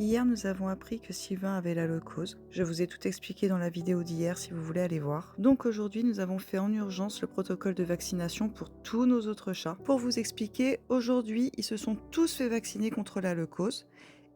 Hier, nous avons appris que Sylvain avait la leucose. Je vous ai tout expliqué dans la vidéo d'hier si vous voulez aller voir. Donc aujourd'hui, nous avons fait en urgence le protocole de vaccination pour tous nos autres chats. Pour vous expliquer, aujourd'hui, ils se sont tous fait vacciner contre la leucose.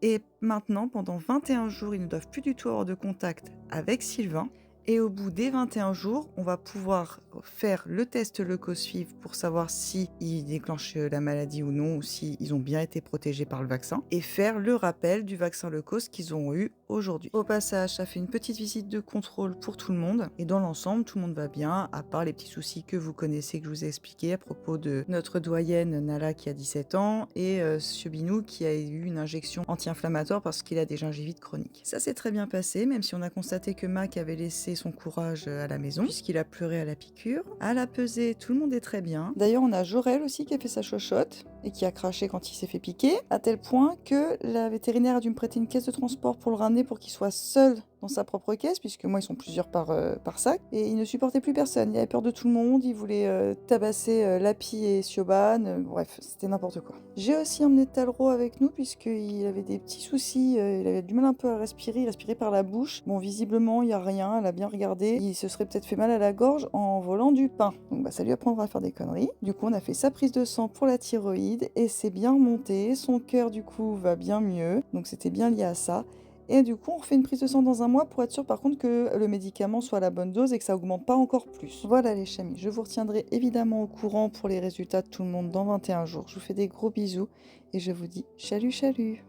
Et maintenant, pendant 21 jours, ils ne doivent plus du tout avoir de contact avec Sylvain. Et au bout des 21 jours, on va pouvoir faire le test leucosuivre pour savoir si ils déclenchent la maladie ou non, ou si ils ont bien été protégés par le vaccin, et faire le rappel du vaccin leucose qu'ils ont eu aujourd'hui. Au passage, ça fait une petite visite de contrôle pour tout le monde, et dans l'ensemble, tout le monde va bien, à part les petits soucis que vous connaissez, que je vous ai expliqués à propos de notre doyenne Nala qui a 17 ans, et Chiobinou qui a eu une injection anti-inflammatoire parce qu'il a des gingivites chroniques. Ça s'est très bien passé, même si on a constaté que Mac avait laissé son courage à la maison, puisqu'il a pleuré à la piqûre. À la pesée, tout le monde est très bien. D'ailleurs, on a Jorel aussi qui a fait sa chochotte et qui a craché quand il s'est fait piquer, à tel point que la vétérinaire a dû me prêter une caisse de transport pour le ramener pour qu'il soit seul dans sa propre caisse, puisque moi ils sont plusieurs par sac, et il ne supportait plus personne, il avait peur de tout le monde, il voulait tabasser Lapi et Sioban, bref, c'était n'importe quoi. J'ai aussi emmené Talro avec nous, puisqu'il avait des petits soucis, il avait du mal un peu à respirer, il respirait par la bouche. Bon, visiblement, il n'y a rien, elle a bien regardé, il se serait peut-être fait mal à la gorge en volant du pain. Donc bah ça lui apprendra à faire des conneries. Du coup, on a fait sa prise de sang pour la thyroïde, et c'est bien remonté, son cœur du coup va bien mieux, donc c'était bien lié à ça. Et du coup, on refait une prise de sang dans un mois pour être sûr par contre que le médicament soit à la bonne dose et que ça augmente pas encore plus. Voilà les chamis, je vous retiendrai évidemment au courant pour les résultats de tout le monde dans 21 jours. Je vous fais des gros bisous et je vous dis chalut chalut.